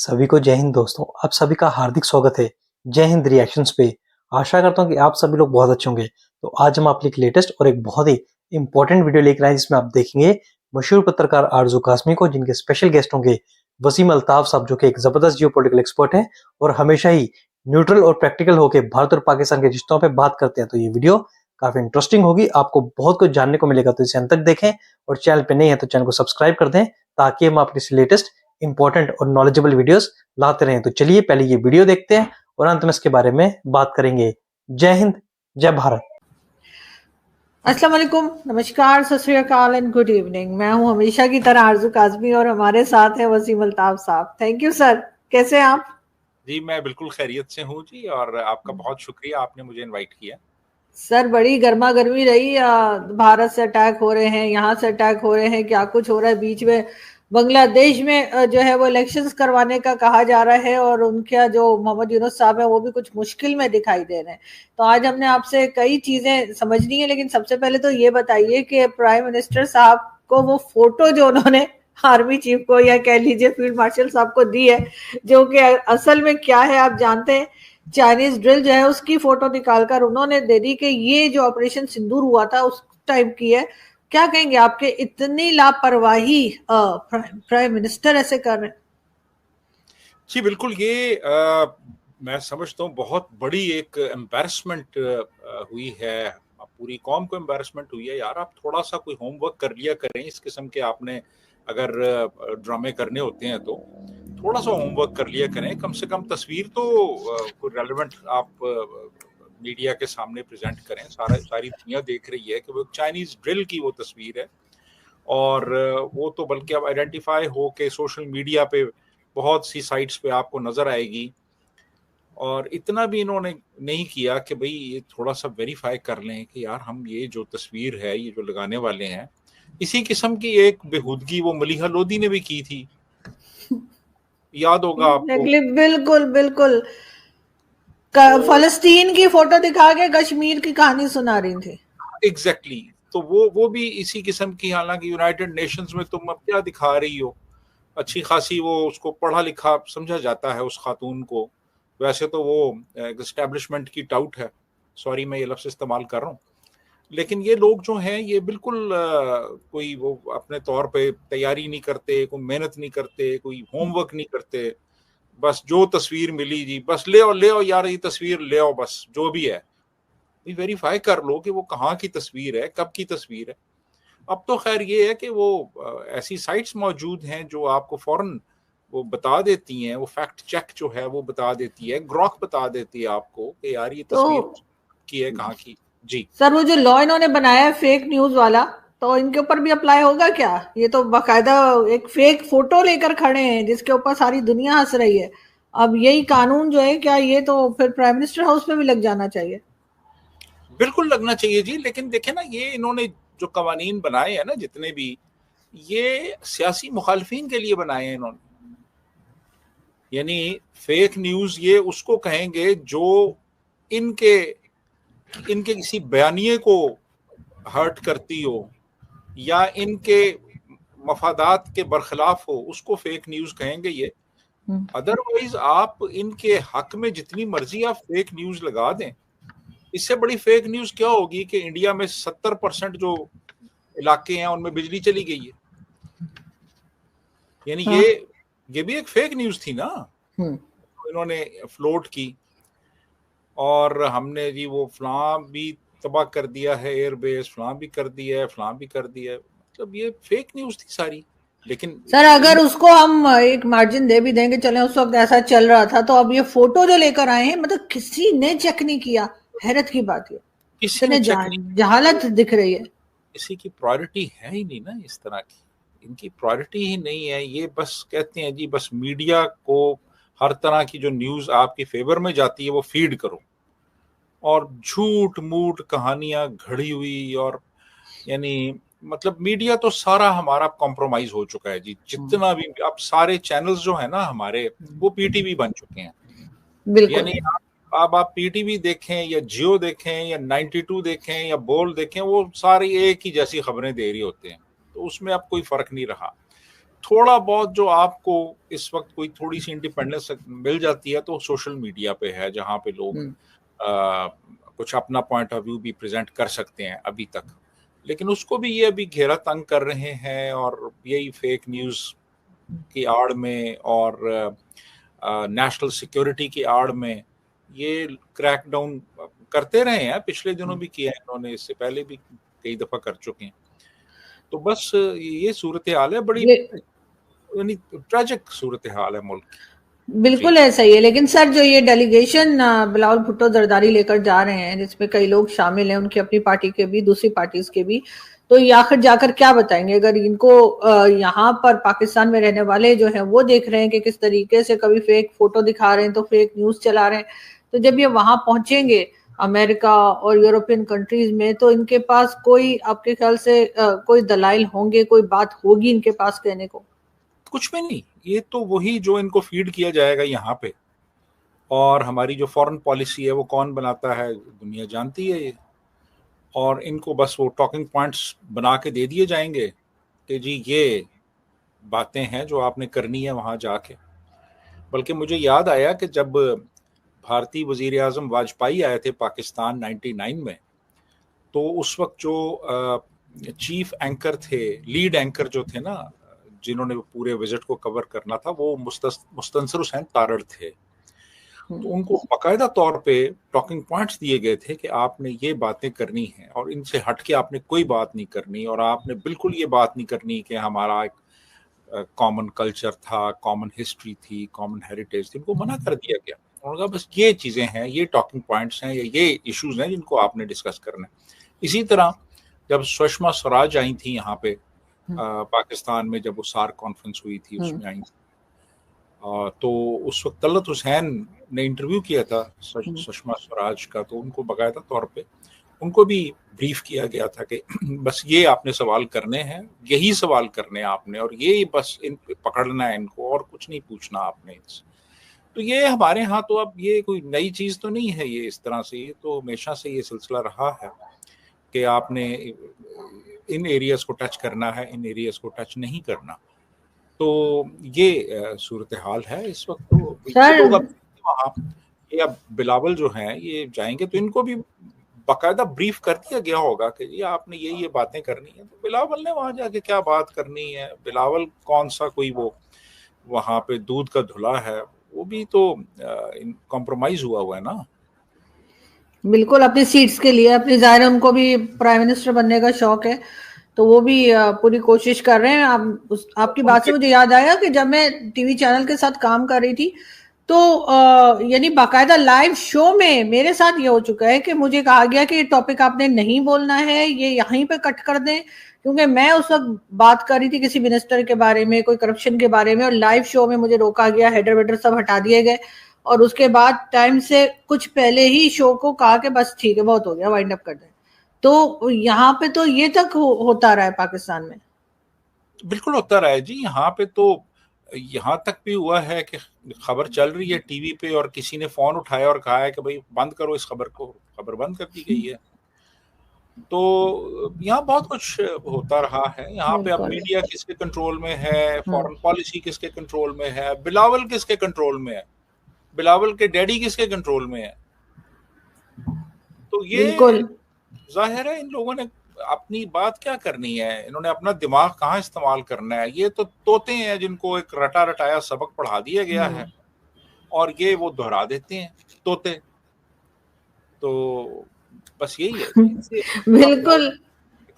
सभी को जय हिंद दोस्तों। आप सभी का हार्दिक स्वागत है जय हिंद रिएक्शंस पे। आशा करता हूँ कि आप सभी लोग बहुत अच्छे होंगे। तो आज हम आपके लिए एक लेटेस्ट और एक बहुत ही इंपॉर्टेंट वीडियो लेकर आए हैं, जिसमें आप देखेंगे मशहूर पत्रकार आरजू कासमी को, जिनके स्पेशल गेस्ट होंगे वसीम अल्ताफ साहब, जो कि एक जबरदस्त जियोपॉलिटिकल एक्सपर्ट हैं और हमेशा ही न्यूट्रल और प्रैक्टिकल होकर भारत और पाकिस्तान के रिश्तों पर बात करते हैं। तो ये वीडियो काफी इंटरेस्टिंग होगी, आपको बहुत कुछ जानने को मिलेगा। तो इसे अंत तक देखें और चैनल पे नहीं है तो चैनल को सब्सक्राइब कर दें, ताकि हम आपके लेटेस्ट इंपॉर्टेंट और नॉलेजेबल वीडियोस लाते रहें। तो चलिए पहले ये वीडियो देखते हैं और अंत में इसके बारे में बात करेंगे। जय हिंद, जय भारत। अस्सलाम वालेकुम, नमस्कार, सत श्री अकाल एंड गुड इवनिंग। मैं हूं हमेशा की तरह आरजू काजमी और हमारे साथ है वसीम अल्ताफ साहब। थैंक यू सर, कैसे हैं आप? जी मैं बिल्कुल खैरियत से हूँ जी, और आपका बहुत शुक्रिया, आपने मुझे इनवाइट किया। सर बड़ी गर्मा गर्मी रही, भारत से अटैक हो रहे हैं, यहाँ से अटैक हो रहे हैं, क्या कुछ हो रहा है। बीच में बांग्लादेश में जो है वो इलेक्शंस करवाने का कहा जा रहा है और उनका जो मोहम्मद यूनुस साहब है वो भी कुछ मुश्किल में दिखाई दे रहे हैं। तो आज हमने आपसे कई चीजें समझनी है, लेकिन सबसे पहले तो ये बताइए कि प्राइम मिनिस्टर साहब को वो फोटो जो उन्होंने आर्मी चीफ को या कह लीजिए फील्ड मार्शल साहब को दी है, जो कि असल में क्या है आप जानते हैं, चाइनीज ड्रिल जो है उसकी फोटो निकालकर उन्होंने दे दी कि ये जो ऑपरेशन सिंदूर हुआ था उस टाइम की है। क्या कहेंगे आपके इतनी लापरवाही प्राइम मिनिस्टर ऐसे कर रहे हैं? जी बिल्कुल, ये मैं समझता हूँ बहुत बड़ी एक एम्बैरसमेंट हुई है, पूरी कौम को एम्बैरसमेंट हुई है। यार आप थोड़ा सा कोई होमवर्क कर लिया करें, इस किस्म के आपने अगर ड्रामे करने होते हैं तो थोड़ा सा होमवर्क कर लिया करें। कम से कम तस्वीर तो कोई रेलेवेंट आप मीडिया के सामने प्रेजेंट करें। सारी दुनिया देख रही है कि वो चाइनीज ड्रिल की वो तस्वीर है, और वो तो बल्कि अब आइडेंटिफाई हो के सोशल मीडिया पे बहुत सी साइट्स पे आपको नजर आएगी। और इतना भी इन्होंने नहीं किया कि भाई ये थोड़ा सा वेरीफाई कर लें कि यार हम ये जो तस्वीर है ये जो लगाने वाले हैं। इसी किस्म की एक बेहूदगी वो मलीहा लोधी ने भी की थी, याद होगा आपको। बिल्कुल बिल्कुल, फलस्तीन की फोटो दिखा के कश्मीर की कहानी सुना रही थी। एग्जैक्टली तो वो भी इसी किस्म की, हालांकि यूनाइटेड नेशंस में तुम अब क्या दिखा रही हो, अच्छी खासी वो उसको पढ़ा लिखा समझा जाता है उस खातून को। वैसे तो वो एस्टेब्लिशमेंट की टाउट है, सॉरी मैं ये लफ्ज़ इस्तेमाल कर रहा हूँ, लेकिन ये लोग जो हैं ये बिल्कुल कोई वो अपने तौर पे तैयारी नहीं करते, कोई मेहनत नहीं करते, कोई होमवर्क नहीं करते। बस जो तस्वीर मिली जी बस ले आओ यार, ये तस्वीर ले आओ, बस जो भी है वेरीफाई कर लो कि वो कहाँ की तस्वीर है, कब की तस्वीर है। अब तो खैर ये है कि वो ऐसी साइट्स मौजूद हैं जो आपको फौरन वो बता देती हैं, वो फैक्ट चेक जो है वो बता देती है, ग्रॉक बता देती है आपको कि यार ये तस्वीर की है कहाँ की। जी सर, वो जो लॉ इन्होंने बनाया है फेक न्यूज वाला, तो इनके ऊपर भी अप्लाई होगा क्या? ये तो बाकायदा एक फेक फोटो लेकर खड़े हैं जिसके ऊपर सारी दुनिया हंस रही है। अब यही कानून जो है, क्या ये तो फिर प्राइम मिनिस्टर हाउस में भी लग जाना चाहिए? बिल्कुल लगना चाहिए जी, लेकिन देखे ना ये इन्होंने जो कवानीन बनाए हैं ना जितने भी, ये सियासी मुखालफिन के लिए बनाए हैं इन्होंने। यानी फेक न्यूज ये उसको कहेंगे जो इनके इनके किसी बयानिए को हर्ट करती हो या इनके मफादात के बरखिलाफ हो, उसको फेक न्यूज कहेंगे ये। अदरवाइज आप इनके हक में जितनी मर्जी आप फेक न्यूज लगा दें, इससे बड़ी फेक न्यूज क्या होगी कि इंडिया में 70% जो इलाके हैं उनमें बिजली चली गई है। यानी हाँ। ये भी एक फेक न्यूज थी ना, इन्होंने फ्लोट की। और हमने जी वो फलां भी तबाह कर दिया है, एयरबेस फलां भी कर दिया है, फलां भी कर दिया है, मतलब ये फेक न्यूज थी सारी। लेकिन सर अगर उसको हम एक मार्जिन दे भी देंगे, चले उस वक्त ऐसा चल रहा था, तो अब ये फोटो जो लेकर आए हैं, मतलब किसी ने चेक नहीं किया। हैरत की बात है, किसी ने इतने चेक नहीं, जहालत दिख रही है। किसी की प्रायोरिटी है ही नहीं ना इस तरह की, इनकी प्रायोरिटी ही नहीं है। ये बस कहते हैं जी बस मीडिया को हर तरह की जो न्यूज आपके फेवर में जाती है वो फीड करो, और झूठ मूठ कहानियां घड़ी हुई। और यानी मतलब मीडिया तो सारा हमारा कॉम्प्रोमाइज हो चुका है जी, जितना भी अब सारे चैनल्स जो है ना हमारे वो पीटीवी बन चुके हैं। बिल्कुल। यानी अब आप पीटीवी देखें या जियो देखें या 92 देखें या बोल देखें, वो सारी एक ही जैसी खबरें दे रही होते हैं, तो उसमें अब कोई फर्क नहीं रहा। थोड़ा बहुत जो आपको इस वक्त कोई थोड़ी सी इंडिपेंडेंस मिल जाती है तो सोशल मीडिया पे है, जहाँ पे लोग कुछ अपना पॉइंट ऑफ व्यू भी प्रेजेंट कर सकते हैं अभी तक। लेकिन उसको भी ये अभी घेरा तंग कर रहे हैं, और यही फेक न्यूज़ की आड़ में और नेशनल सिक्योरिटी की आड़ में ये क्रैकडाउन करते रहे हैं। पिछले दिनों भी किया है इन्होंने, इससे पहले भी कई दफा कर चुके हैं। तो बस ये सूरत हाल है, बड़ी यानी ट्रैजिक सूरत हाल है मुल्क की। बिल्कुल ऐसा ही है। लेकिन सर, जो ये डेलीगेशन बिलावल भुट्टो जरदारी लेकर जा रहे हैं, जिसमें कई लोग शामिल हैं, उनकी अपनी पार्टी के भी, दूसरी पार्टीज के भी, तो ये आखिर जाकर क्या बताएंगे? अगर इनको यहाँ पर पाकिस्तान में रहने वाले जो हैं वो देख रहे हैं कि किस तरीके से कभी फेक फोटो दिखा रहे हैं, तो फेक न्यूज चला रहे हैं, तो जब ये वहां पहुंचेंगे अमेरिका और यूरोपियन कंट्रीज में, तो इनके पास कोई, आपके ख्याल से कोई दलाइल होंगे, कोई बात होगी इनके पास कहने को? कुछ भी नहीं, ये तो वही जो इनको फीड किया जाएगा यहाँ पे। और हमारी जो फॉरेन पॉलिसी है वो कौन बनाता है, दुनिया जानती है ये। और इनको बस वो टॉकिंग पॉइंट्स बना के दे दिए जाएंगे कि जी ये बातें हैं जो आपने करनी है वहाँ जाके। बल्कि मुझे याद आया कि जब भारतीय वजीर आजम वाजपेयी आए थे पाकिस्तान 99 में, तो उस वक्त जो चीफ एंकर थे, लीड एंकर जो थे ना, जिन्होंने पूरे विजिट को कवर करना था, वो मुस्तनसर हुसैन तारड़ थे। तो उनको बाकायदा तौर पे टॉकिंग पॉइंट्स दिए गए थे कि आपने ये बातें करनी है और इनसे हट के आपने कोई बात नहीं करनी, और आपने बिल्कुल ये बात नहीं करनी कि हमारा एक कॉमन कल्चर था, कॉमन हिस्ट्री थी, कॉमन हेरिटेज थी। इनको मना कर दिया गया। उन्होंने कहा बस ये चीज़ें हैं, ये टॉकिंग पॉइंट्स हैं, ये इश्यूज हैं जिनको आपने डिस्कस करना है। इसी तरह जब सुषमा स्वराज आई थी यहाँ पे पाकिस्तान में, जब वो सार्क कॉन्फ्रेंस हुई थी उसमें आई, तो उस वक्त तलत हुसैन ने इंटरव्यू किया था सुषमा स्वराज का, तो उनको बाकायदा तौर पे उनको भी ब्रीफ किया गया था कि बस ये आपने सवाल करने हैं, यही सवाल करने हैं आपने, और ये बस इन पकड़ना है इनको, और कुछ नहीं पूछना आपने इनसे। तो ये हमारे यहाँ तो अब ये कोई नई चीज़ तो नहीं है, ये इस तरह से, ये तो हमेशा से ये सिलसिला रहा है कि आपने इन एरियाज को टच करना है, इन एरियाज को टच नहीं करना। तो ये सूरत हाल है इस वक्त। तो ये लोग अब वहाँ, ये अब बिलावल जो हैं ये जाएंगे तो इनको भी बाकायदा ब्रीफ कर दिया गया होगा कि ये आपने ये बातें करनी है। तो बिलावल ने वहां जाके क्या बात करनी है? बिलावल कौन सा कोई वो वहां पे दूध का धुला है? वो भी तो कॉम्प्रोमाइज हुआ है ना। बिल्कुल, अपनी सीट्स के लिए, अपनी, जाहिर है उनको भी प्राइम मिनिस्टर बनने का शौक है, तो वो भी पूरी कोशिश कर रहे हैं। आपकी बात से मुझे याद आया कि जब मैं टीवी चैनल के साथ काम कर रही थी, तो यानी बाकायदा लाइव शो में मेरे साथ ये हो चुका है कि मुझे कहा गया कि ये टॉपिक आपने नहीं बोलना है, ये यहीं पे कट कर दें, क्योंकि मैं उस वक्त बात कर रही थी किसी मिनिस्टर के बारे में, कोई करप्शन के बारे में, और लाइव शो में मुझे रोका गया, हेडर वेडर सब हटा दिए गए, और उसके बाद टाइम से कुछ पहले ही शो को कहा कि बस ठीक है, बहुत हो गया, वाइंड अप कर दें। तो यहाँ पे तो ये तक होता रहा है पाकिस्तान में। बिल्कुल होता रहा है जी। यहाँ पे तो यहाँ तक भी हुआ है कि खबर चल रही है टीवी पे और किसी ने फोन उठाया और कहा है कि भाई बंद करो इस खबर को, खबर बंद कर दी गई है। तो यहाँ बहुत कुछ होता रहा है। यहाँ पे अब मीडिया किसके कंट्रोल में है, फॉरेन पॉलिसी किसके कंट्रोल में है, बिलावल किसके कंट्रोल में है, बिलावल के डैडी किसके कंट्रोल में है। तो ये जाहिर है इन लोगों ने अपनी बात क्या करनी है, इन्होंने अपना दिमाग कहाँ इस्तेमाल करना है। ये तो तोते हैं जिनको एक रटा रटाया सबक पढ़ा दिया गया है और ये वो दोहरा देते हैं तोते। तो बस यही है। बिल्कुल,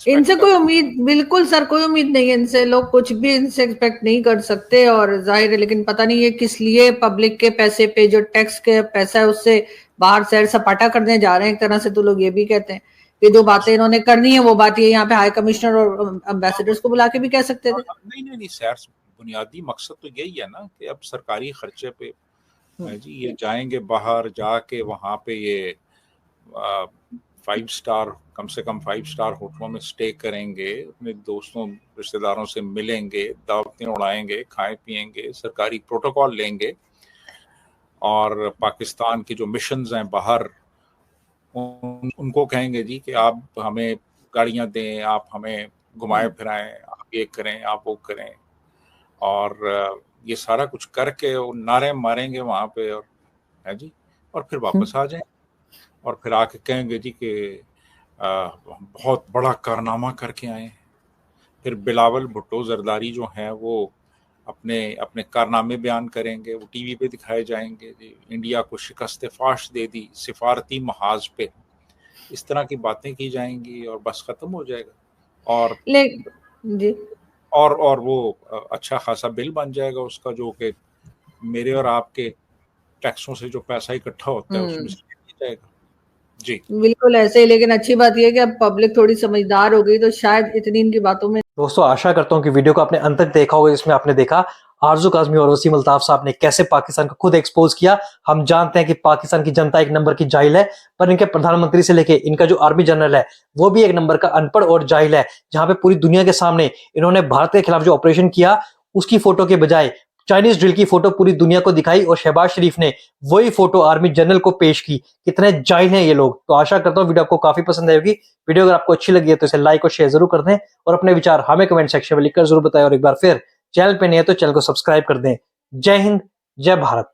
इनसे कोई उम्मीद, बिल्कुल सर, कोई उम्मीद नहीं है इनसे, लोग कुछ भी इनसे एक्सपेक्ट नहीं कर सकते। और जाहिर है, लेकिन पता नहीं ये किस लिए पब्लिक के पैसे पे, जो टैक्स के पैसा है, उससे बाहर सैर सपाटा करने जा रहे हैं एक तरह से। तो लोग ये भी कहते हैं कि जो बातें इन्होंने करनी है वो बात ये यहाँ पे हाई कमिश्नर और एम्बेसडर्स को बुला के भी कह सकते थे। नहीं सैर, बुनियादी मकसद तो यही है ना कि अब सरकारी खर्चे पे जी ये जाएंगे बाहर, जाके वहां पे ये 5 स्टार, कम से कम 5 स्टार होटलों में स्टे करेंगे, अपने दोस्तों रिश्तेदारों से मिलेंगे, दावतें उड़ाएंगे, खाएं पिएंगे, सरकारी प्रोटोकॉल लेंगे, और पाकिस्तान के जो मिशंस हैं बाहर उनको कहेंगे जी कि आप हमें गाड़ियां दें, आप हमें घुमाएं फिराएं, आप ये करें, आप वो करें। और ये सारा कुछ करके वो नारे मारेंगे वहाँ पे, और है जी, और फिर वापस आ जाएंगे और फिर आके कहेंगे जी कि हम बहुत बड़ा कारनामा करके आए हैं। फिर बिलावल भुट्टो जरदारी जो हैं वो अपने अपने कारनामे बयान करेंगे, वो टीवी पे दिखाए जाएंगे जी, इंडिया को शिकस्त फाश दे दी सिफारती महाज पे, इस तरह की बातें की जाएंगी और बस खत्म हो जाएगा। और ले जी और वो अच्छा खासा बिल बन जाएगा उसका, जो कि मेरे और आपके टैक्सों से जो पैसा इकट्ठा होता है उसमें से लिया जाएगा। जी बिल्कुल ऐसे ही, लेकिन अच्छी बात यह है कि अब पब्लिक थोड़ी समझदार हो गई तो शायद इतनी इनकी बातों में। दोस्तों आशा करता हूं कि वीडियो को आपने अंत तक देखा होगा, जिसमें आपने देखा आरजू काज़मी और वसीम अल्ताफ साहब ने कैसे पाकिस्तान को खुद एक्सपोज किया। हम जानते हैं कि पाकिस्तान की जनता एक नंबर की जाहिल है, पर इनके प्रधानमंत्री से लेके इनका जो आर्मी जनरल है वो भी एक नंबर का अनपढ़ और जाहिल है। जहां पे पूरी दुनिया के सामने इन्होंने भारत के खिलाफ जो ऑपरेशन किया उसकी फोटो के बजाय चाइनीज ड्रिल की फोटो पूरी दुनिया को दिखाई, और शहबाज शरीफ ने वही फोटो आर्मी जनरल को पेश की। कितने जाहिल हैं ये लोग। तो आशा करता हूँ वीडियो आपको काफी पसंद आएगी। वीडियो अगर आपको अच्छी लगी है तो इसे लाइक और शेयर जरूर कर दें, और अपने विचार हमें कमेंट सेक्शन में लिखकर जरूर बताएं। और एक बार फिर चैनल पे नहीं है तो चैनल को सब्सक्राइब कर दें। जय हिंद, जय भारत।